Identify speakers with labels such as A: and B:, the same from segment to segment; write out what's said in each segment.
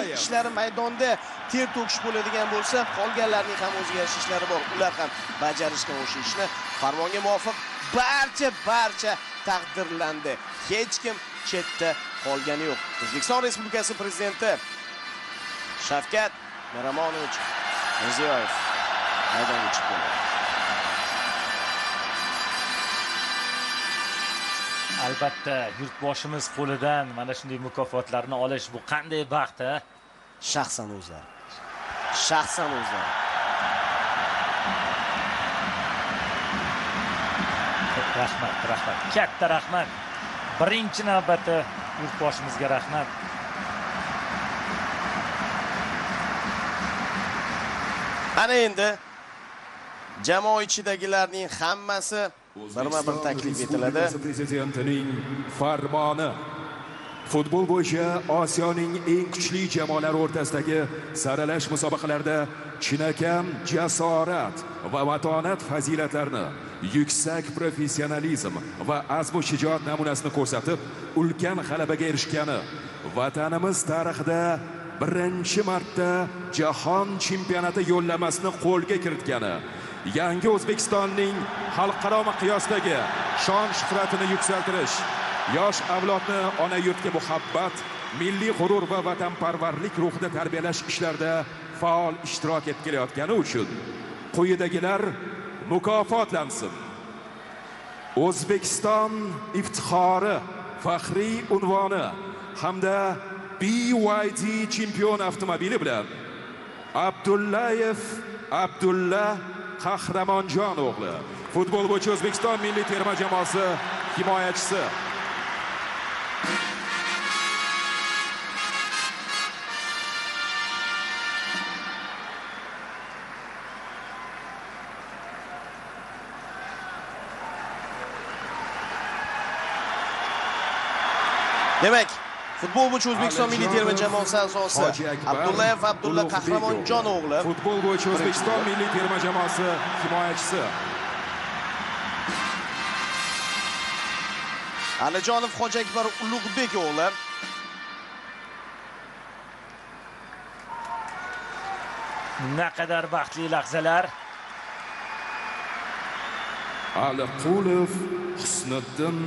A: ishlari maydonda ter to'kish bo'ladigan bo'lsa, qolganlarning ham o'ziga yarasha ishlari bor. Ular ham bajarishgan o'sha ishni. Farmonga muvofiq barcha taqdirlandi. Hech kim chetda qolgani yo'q. O'zbekiston Respublikasi prezidenti Shavkat Miromonovich Mirziyoyev maydonga chiqdi.
B: Albatta, yurtboshimiz qo'lidan mana shunday mukofotlarni olish bu qanday baxt, ha?
A: Shaxsan o'zlari.
B: Rahmat. Katta rahmat. Birinchi navbatda yurtboshimizga rahmat.
A: Ana endi jamoa ichidagilarning hammasi birma-bir taklif etiladi.
C: Prezidentining farmoni. Futbol bo'yicha Osiyoning eng kuchli jamoalari o'rtasidagi saralash musobaqalarida chinakam jasorat va matonat fazilatlarini, yuksak professionalizm va azmu shijoat namunasini ko'rsatib, ulkan g'alabaga erishgani, vatanimiz tarixida birinchi marta jahon chempionati yo'llanmasini qo'lga kiritgani, yangi O'zbekistonning xalqaro miqyosdagi shon shuhratini yuksaltirish, yosh avlodni ona yurtga muhabbat, milliy g'urur va vatanparvarlik ruhida tarbiyalash ishlarida faol ishtirok etib kelayotgani uchun quyidagilar mukofotlansin. O'zbekiston iftixori faxriy unvoni hamda BYD chempion avtomobili bilan Abdullayev Abdulla Qahramonjon o'g'li, futbol bo'yicha O'zbekiston milliy terma jamoasi himoyachisi.
A: Demak, futbol bo'yicha O'zbekiston milliy terma jamoasi a'zosi Abdullayev Abdulla Qahramonjon o'g'li,
C: futbol bo'yicha O'zbekiston milliy terma jamoasi himoyachisi.
A: Alijonov Hojiakbar Ulug'bek o'g'li,
B: naqadar baxtli lahzalar.
C: Aliqulov Husniddin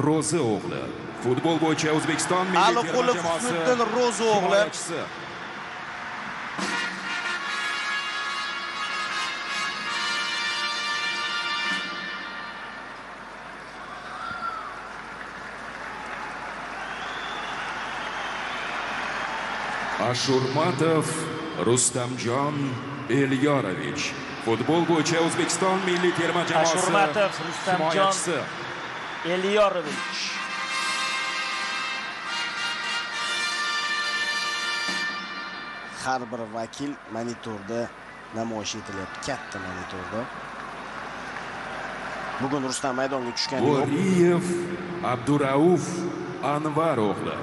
C: Ro'zi o'g'li, futbol bo'yicha O'zbekiston milliy terma jamoasi
A: Husniddin Ro'zi o'g'li.
C: Ashurmatov Rustamjon Elyorovich, futbol bo'yicha O'zbekiston milliy terma jamoasi
B: Ashurmatov Rustamjon Elyorovich.
A: Har bir vakil monitorda namoyish etilyapti, katta monitorda. Bugun Rustam maydonga tushgani yo'q.
C: Bo'riyev Abdurauf Anvar o'g'li,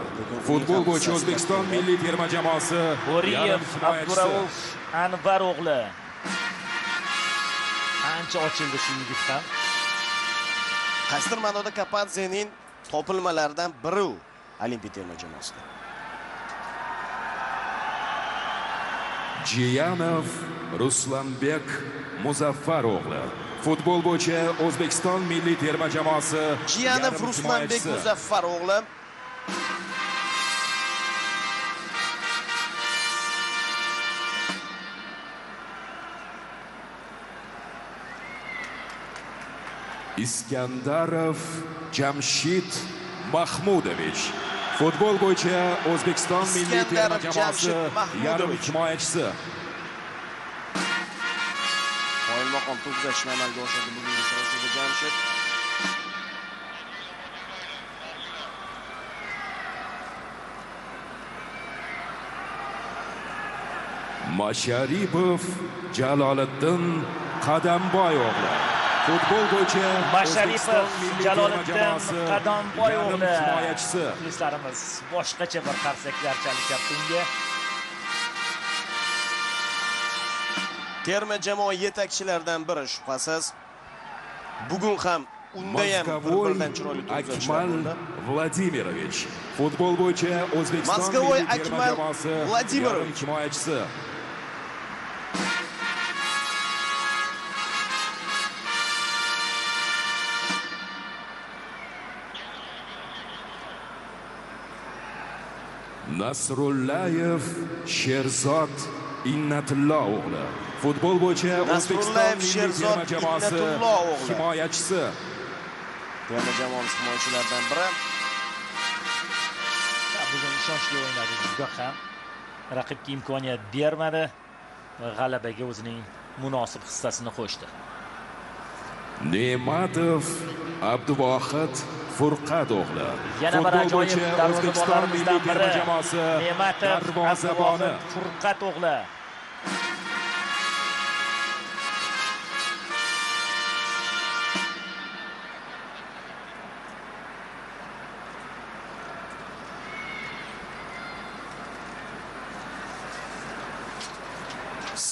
C: futbol bo'yicha O'zbekiston milliy terma jamoasi
B: Bo'riyev Abdurauf Anvar o'g'li. Ancha ochildi shu yigit ham.
A: Qaysidir ma'noda Kapadzening topilmalaridan biri u Olimpiya terma jamoasida.
C: Jiyanov Ruslanbek Muzaffar o'g'li, futbol bo'yicha O'zbekiston milliy terma jamoasi
A: Jiyanov Ruslanbek Muzaffar o'g'li.
C: Iskandarov Jamshid Mahmudovich, futbol bo'yicha O'zbekiston milliy terma jamoasi yarim himoyachisi.
A: Qoyilmaqom to'p uzatishni amalga oshirdi bugungi uchrashuvda Jamshid.
C: Masharipov Jaloliddin Qadamboy o'g'li, futbol bo'yicha
B: Masharipov Jaloliddin Qadamboy o'g'li
C: himoyachisi.
B: Muxlislarimiz boshqacha bir qarsaklar chalishyapti unga.
A: Terma jamoa yetakchilaridan biri shubhasiz. Bugun ham unda ham bir-biridan chiroyli to'p uzatishlar bo'ldi.
C: Vladimirovich. Futbol bo'yicha O'zbekiston
A: Moskvoy
C: milliy terma
A: Akmal
C: jamoasi
A: Vladimirovich
C: himoyachisi. Nasrullayev Sherzod Innatullo o'g'li. Futbol bo'yicha O'zbekiston milliy terma jamoasi himoyachisi.
A: Terma jamoamiz himoyachilaridan biri.
B: Bugun ishonchli o'ynadi juda ham. Raqibga imkoniyat bermadi va g'alabaga o'zining munosib hissasini qo'shdi.
C: Ne'matov Abduvohid Furqat o'g'li.
B: Yana bir ajoyib darvozabonlarimizdan biri Ne'matov
C: darvozaboni
B: Furqat o'g'li.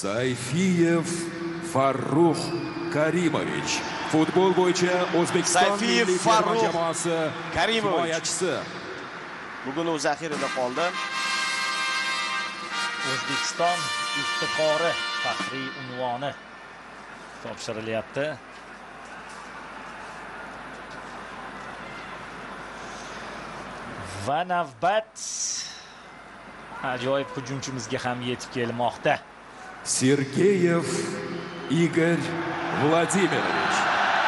C: Sayfiyev Farruh Karimovich. Futbol bo'yicha O'zbekiston milliy terma jamoasi himoyachisi.
A: Bugun u zaxirada qoldi.
B: O'zbekiston iftixori faxriy unvoni topshirilyapti. Va navbat ajoyib hujumchimizga ham yetib kelmoqda.
C: Sergeyev Igor Vladimirovich.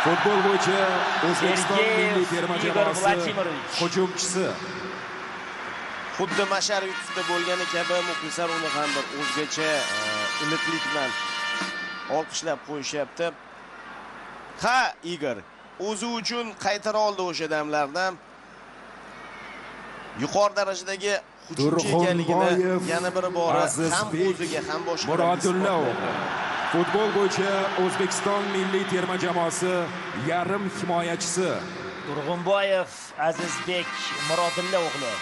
C: Futbol bo'yicha O'zbekiston milliy terma jamoasi hujumchisi.
A: Xuddi Masharovda bo'lgani kabi muxlislar uni ham bir o'zgacha iliqlik bilan olqishlab qo'yishyapti. Ha, Igor o'zi uchun qaytara oldi o'sha damlardan. Yuqori darajadagi hujumchi ekanligini yana bir bora ham o'ziga ham boshqalarga
C: Futbol bo'yicha O'zbekiston milliy terma jamoasi yarim himoyachisi.
B: Turg'unboyev Azizbek Murodilla o'g'li.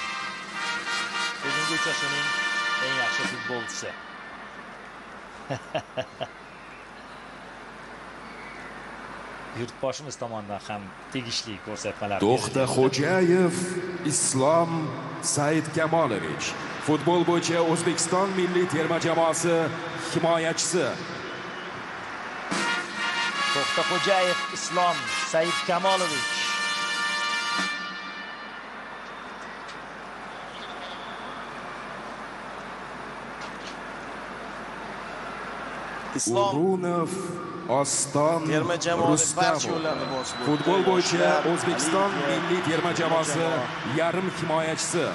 B: Bugungi uchrashuvning eng yaxshi futbolchisi. Yurtboshimiz tomonidan ham tegishli ko'rsatmalar.
C: To'xtaxo'jayev Islom Saidkamolovich. Futbol bo'yicha O'zbekiston milliy terma jamoasi himoyachisi.
B: To'xtaxo'jayev Islom Saidkamolovich.
C: Urunov Oston
A: terma jamoasi barcha yo'llarni bosib o'tdi.
C: Futbol bo'yicha O'zbekiston milliy terma jamoasi yarim himoyachisi.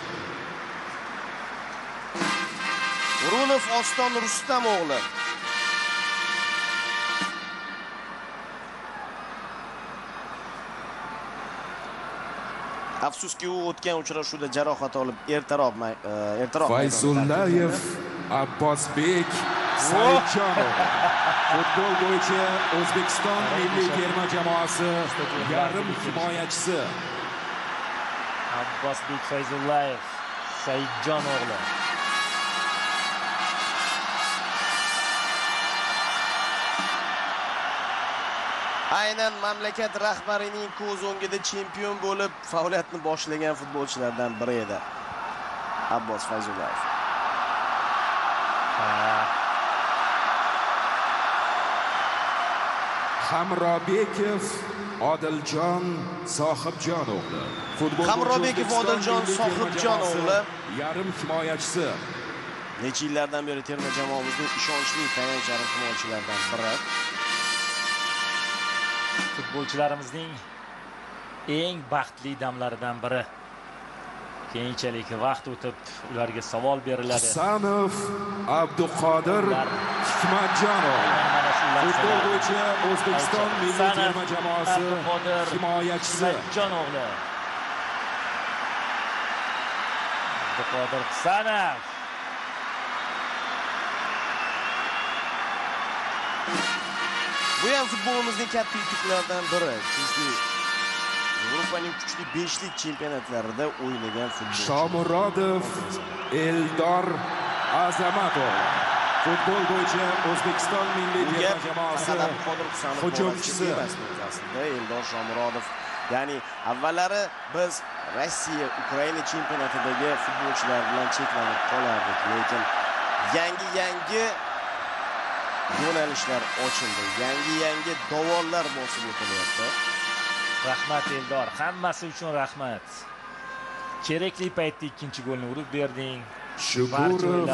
A: Urunov Oston Rustam o'g'li. Afsuski u o'tgan uchrashuvda jarohat olib ertaroq
C: Fayzullayev Abbosbek Saidjonov. Futbol bo'yicha O'zbekiston milliy terma jamoasi yarim himoyachisi.
B: Abbosbek Fayzullayev Saidjon o'g'li.
A: Aynan mamlakat rahbarining ko'z o'ngida chempion bo'lib faoliyatni boshlagan futbolchilardan biri edi Abbos Fayzullayev.
C: Hamrobekov Odiljon Sohibjon o'g'li.
A: Hamrobekov Odiljon Sohibjon o'g'li
C: yarim himoyachisi.
A: Necha yillardan beri terma jamoamizning ishonchli tayanch yarim himoyachilaridan biri.
B: Futbolchilarimizning eng baxtli damlaridan biri. Keyinchalik vaqt o'tib ularga savol beriladi.
C: Husanov Abduqodir Hikmatjonov. Futbol bo'yicha O'zbekiston milliy terma jamoasi himoyachisi.
B: Hikmatjon o'g'li. Abduqodir Husanov.
A: Bu ham futbolimizning katta yutuqlaridan biri. Chunki Yevropaning kuchli 5lik chempionatlarida o'ynagan futbolchi.
C: Shomurodov Eldor Azamatov. Futbol bo'yicha O'zbekiston milliy terma jamoasi hujumchisi
A: aslida Eldor Shomurodov. Ya'ni avvallari biz Rossiya Ukraina chempionatidagi futbolchilar bilan cheklanib qolardik, lekin yangi yo'nalishlar ochildi. Yangi davollar bosib o'tilyapti.
B: Rahmat Eldor, hammasi uchun rahmat. Kerakli paytda ikkinchi golni urib berding.
C: Shukurov,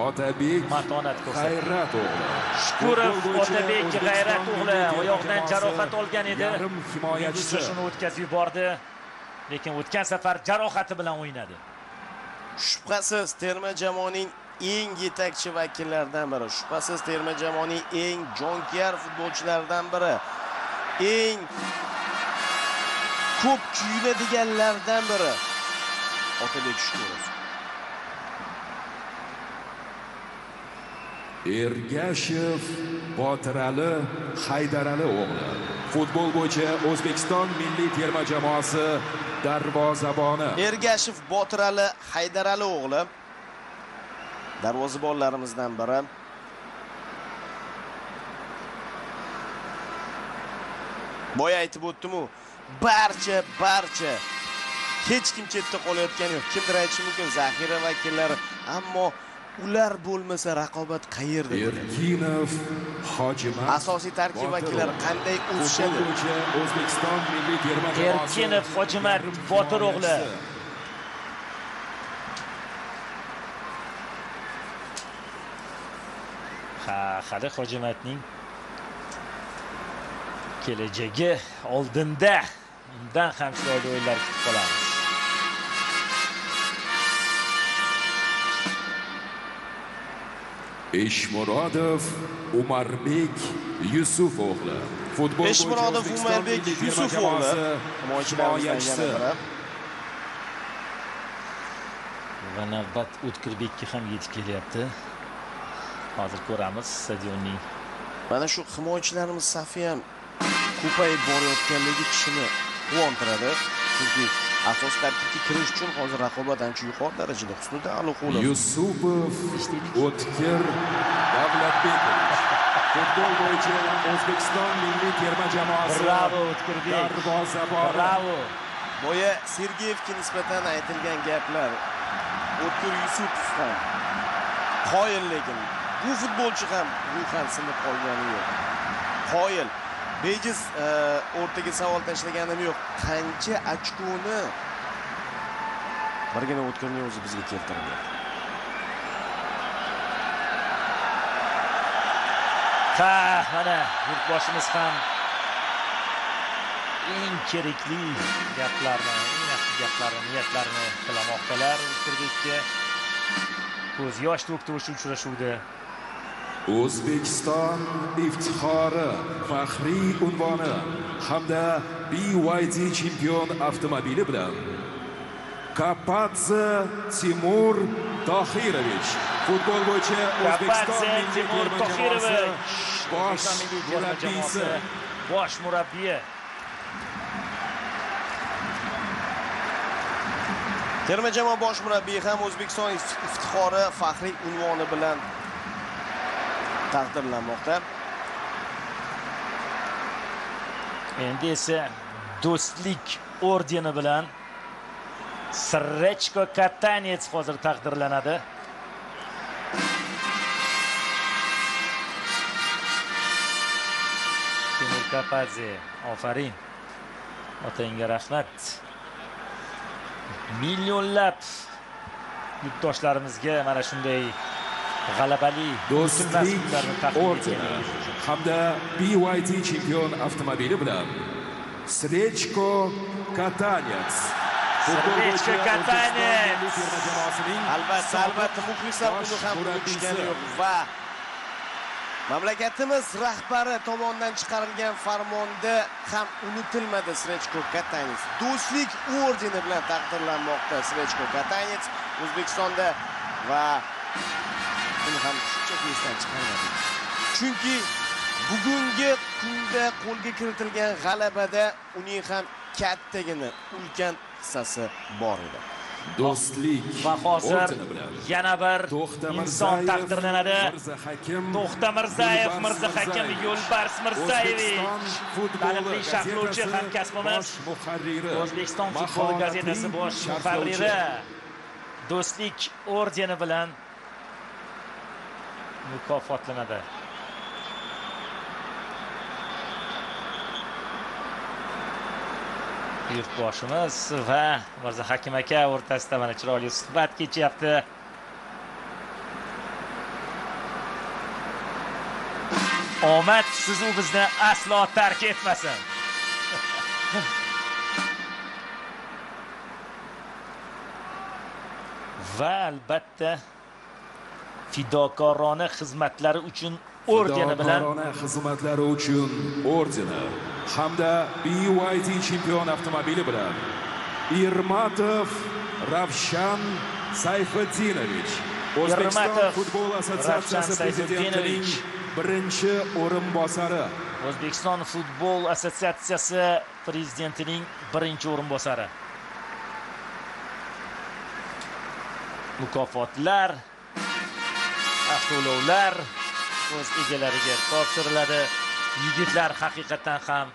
C: Otabek,
B: matonat ko'rsatdi.
C: G'ayrat o'g'li.
B: Shukurov, Otabek, G'ayrat o'g'li oyoqdan jarohat olgan edi.
C: Yarim himoyachisi
B: shuni o'tkazib yubordi, lekin o'tgan safar jarohati bilan o'ynadi.
A: Shubhasiz terma jamoaning eng yetakchi vakillaridan biri, shubhasiz terma jamoaning eng jonkuyar futbolchilaridan biri, eng ko'p kuyunadiganlardan biri Otabek Shukurov.
C: Ergashev, Botirali, Haydarali o'g'li. Futbol bo'yicha O'zbekiston milliy terma jamoasi darvozaboni.
A: Ergashev, Botirali, Haydarali o'g'li darvozabonlarimizdan biri. Boya aytib o'tdim-ku, barcha hech kim chetda qolayotgani yo'q. Kimdir aytishi mumkin zaxira vakillari, ammo ular bo'lmasa raqobat qayerda?
C: Erkinov, Hojimat,
A: asosiy tarkib vakillari qanday o'sishadi?
C: O'zbekiston milliy terma jamoasi.
B: Erkinov, Hojimat, Botir o'g'li. Hali Hojimatning kelajagi oldinda. Undan ham chiroyli o'yinlar kutib qolamiz.
C: Eshmurodov, Umarbek Yusuf o'g'li. Futbol
A: Eshmurodov, Umarbek Yusuf o'g'li himoyachisi.
B: Va navbat O'tkirbekka ham yetib kelyapti. Hozir ko'ramiz stadionning.
A: Mana shu himoyachilarimiz safi ham ko'payib borayotganligi kishini quvontiradi. Chunki asosiy tarkibga kirish uchun hozir raqobat ancha yuqori darajada. Husniddin Aliqulov,
C: Yusupov, O'tkir, Davlatbekovich. Futbol bo'yicha O'zbekiston milliy terma jamoasi.
B: Bravo O'tkirbek.
C: Darvozaboni.
B: Bravo.
A: boya Sergeyevga nisbatan aytilgan gaplar O'tkir Yusupov ham qoyil, lekin bu futbolchi ham ruhan sinib qolgani yo'q. Qoyil. Bejiz o'rtaga savol tashlaganim yo'q. Qancha ochkoni birgina O'tkirning o'zi bizga keltirdi.
B: Mana yurtboshimiz ham eng kerakli gaplarni, eng yaxshi gaplarni, niyatlarini qilamoqdalar. O'tkirbekka ko'z yosh to'kdi o'sha uchrashuvda.
C: O'zbekiston iftixori, faxriy unvoni hamda BYD chempion avtomobili bilan Kapadze Timur Tohirovich. Futbol bo'yicha O'zbekiston milliy terma jamoasi
B: bosh murabbiyi.
A: Terma jamoa bosh murabbiyi ham O'zbekiston iftixori, faxriy unvoni bilan taqdirlanmoqda.
B: Endi esa do'stlik ordeni bilan Srechko Katanets hozir taqdirlanadi. Timur Kapadze, ofarin. Otangga rahmat. Millionlab yurtdoshlarimizga mana shunday g'alabali
C: do'stlik ordeni hamda BYD chempion avtomobili bilan Srechko Katanets.
B: Srechko Katanets.
A: Albatta muxlislar uni ham unutishgani yo'q va mamlakatimiz rahbari tomonidan chiqarilgan farmonda ham unutilmadi Srechko Katanets. Do'stlik ordeni bilan taqdirlanmoqda Srechko Katanets O'zbekistonda va buni ham shunchaki esdan chiqarmadik. Chunki bugungi kunda qo'lga kiritilgan g'alabada uning ham kattagina ulkan hissasi bor edi.
C: Do'stlik
B: Va hozir
C: ordeni bilan
B: yana bir
C: To'xta
B: inson
C: Mirzayev,
B: taqdirlanadi.
C: Mirzahakim,
B: To'xta Mirzayev,
C: Yo'lbars
B: Mirzahakim
C: Mirzayev.
B: Yo'lbars Mirzayevich.
C: O'zbekiston futboli
B: Taniqli sharhlovchi
C: gazetasi
B: hamkasbimiz.
C: bosh muharriri,
B: O'zbekiston futboli gazetasi bosh muharriri Do'stlik ordeni bilan mukofotlanadi. Yurtboshimiz va Mirzahakim aka o'rtasida mana chiroyli suhbat kechyapti. Omad siz u bizni aslo tark etmasin. Va albatta fidokorona xizmatlari uchun ordeni bilan
C: fidokorona xizmatlari uchun ordeni hamda BYD chempion avtomobili bilan Irmatov Ravshan Sayfiddinovich, O'zbekiston futbol assotsiatsiyasi prezidentining birinchi o'rinbosari.
B: O'zbekiston futbol assotsiatsiyasi prezidentining birinchi o'rinbosari. Mukofotlar, avtoulovlar o'z egalariga topshiriladi. Yigitlar haqiqatan ham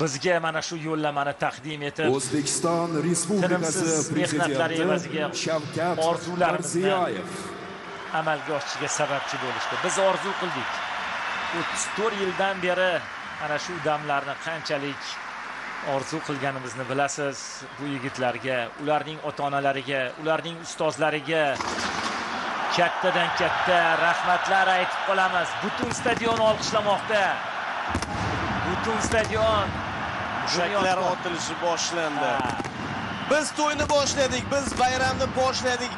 B: bizga mana shu yo'llamani taqdim etib,
C: O'zbekiston Respublikasi prezidenti Shavkat Mirziyoyev
B: amalga oshishiga sababchi bo'lishdi. Biz orzu qildik. 34 yildan beri ana shu damlarni qanchalik orzu qilganimizni bilasiz. Bu yigitlarga, ularning ota-onalariga, ularning ustozlariga kattadan katta rahmatlar aytib qolamiz. Butun stadion olqishlamoqda. Butun stadion
A: mushaklar otilishi boshlandi. Biz to'yni boshladik, biz bayramni boshladik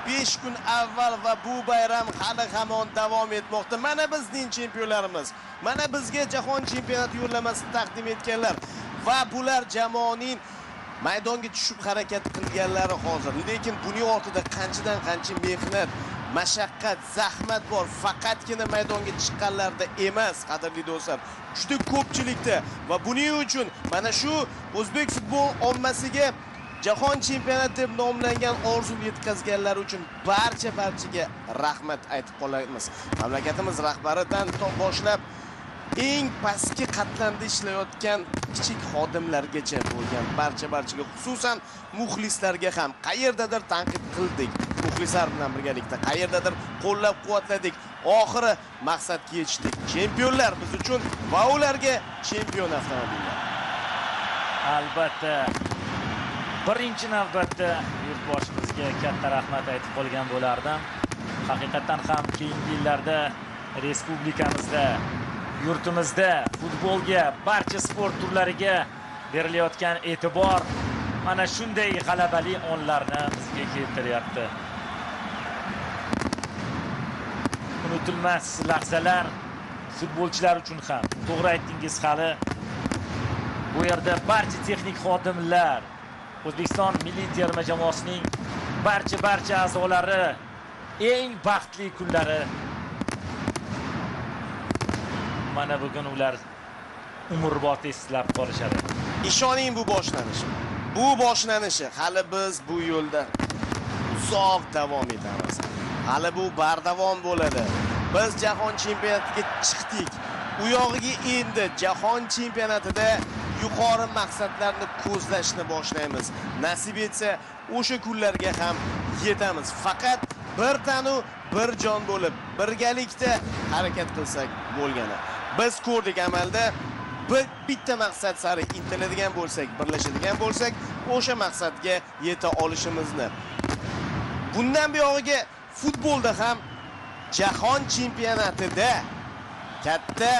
A: 5 kun avval va bu bayram hali hamon davom etmoqda. Mana bizning chempionlarimiz, mana bizga jahon chempionati yo'llamasini taqdim etganlar va bular jamoaning maydonga tushib harakat qilganlari hozir. Lekin buning ortida qanchadan qancha mehnat, mashaqqat, zahmat bor. Faqatgina maydonga chiqqanlarda emas, qadrli do'stlar. Juda ko'pchilikda va buning uchun mana shu o'zbek futbol ommasiga jahon chempionati deb nomlangan orzuni yetkazganlar uchun barchaga rahmat aytib qolamiz. Mamlakatimiz rahbaridan boshlab eng pastki qatlamda ishlayotgan kichik xodimlargacha bo'lgan barchaga, xususan muxlislarga ham qayerdadir tanqid qildik. Muxlislar bilan birgalikda qayerdadir qo'llab-quvvatladik. Oxiri maqsadga yetishdik. Chempionlar biz uchun va ularga chempion avtomobillar.
B: Albatta birinchi navbatda yurtboshimizga katta rahmat aytib qolgan bo'lardim. Haqiqatan ham keyingi yillarda respublikamizda, yurtimizda futbolga, barcha sport turlariga berilayotgan e'tibor mana shunday g'alabali onlarni bizga keltiryapti. Unutilmas lahzalar futbolchilar uchun ham. To'g'ri aytdingiz, hali bu yerda barcha texnik xodimlar, O'zbekiston milliy terma jamoasining barcha a'zolari eng baxtli kunlari. Mana bugun ular umrbod eslab qolishadi.
A: Ishoning, bu boshlanish. Bu boshlanishi. Hali biz bu yo'lda uzoq davom etamiz. Hali bu bardavom bo'ladi. Biz jahon chempionatiga chiqdik. U yog'iga endi jahon chempionatida yuqori maqsadlarni ko'zlashni boshlaymiz. Nasib etsa, o'sha kunlarga ham yetamiz. Faqat bir tanu, bir jon bo'lib, birgalikda harakat qilsak bo'lgani. Biz ko'rdik amalda, bitta maqsad sari intiladigan bo'lsak, birlashadigan bo'lsak, o'sha maqsadga yeta olishimizni. Bundan buyog'iga futbolda ham jahon chempionatida katta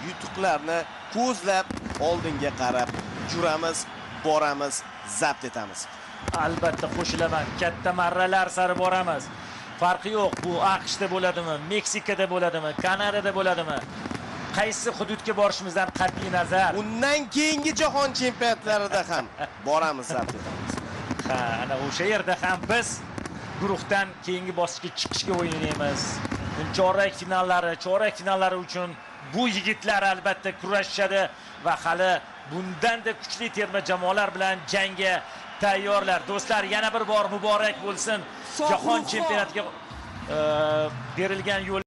A: yutuqlarni ko'zlab oldinga qarab juramiz, boramiz, zabt etamiz.
B: Albatta qo'shilaman, katta marralar sari boramiz. Farqi yo'q, bu AQShda bo'ladimi, Meksikada bo'ladimi, Kanadada bo'ladimi? Qaysi hududga borishimizdan qat'iy nazar,
A: undan keyingi jahon chempionatlarida ham boramiz, zabt etamiz.
B: Ha, ana o'sha yerda ham biz guruhdan keyingi bosqichga chiqishga o'ynaymiz. Chorak finallari uchun bu yigitlar albatta kurashishadi va hali bundan da kuchli terma jamoalar bilan jangga tayyorlar. Do'stlar, yana bir bor muborak bo'lsin. Jahon chempionatiga berilgan yo'l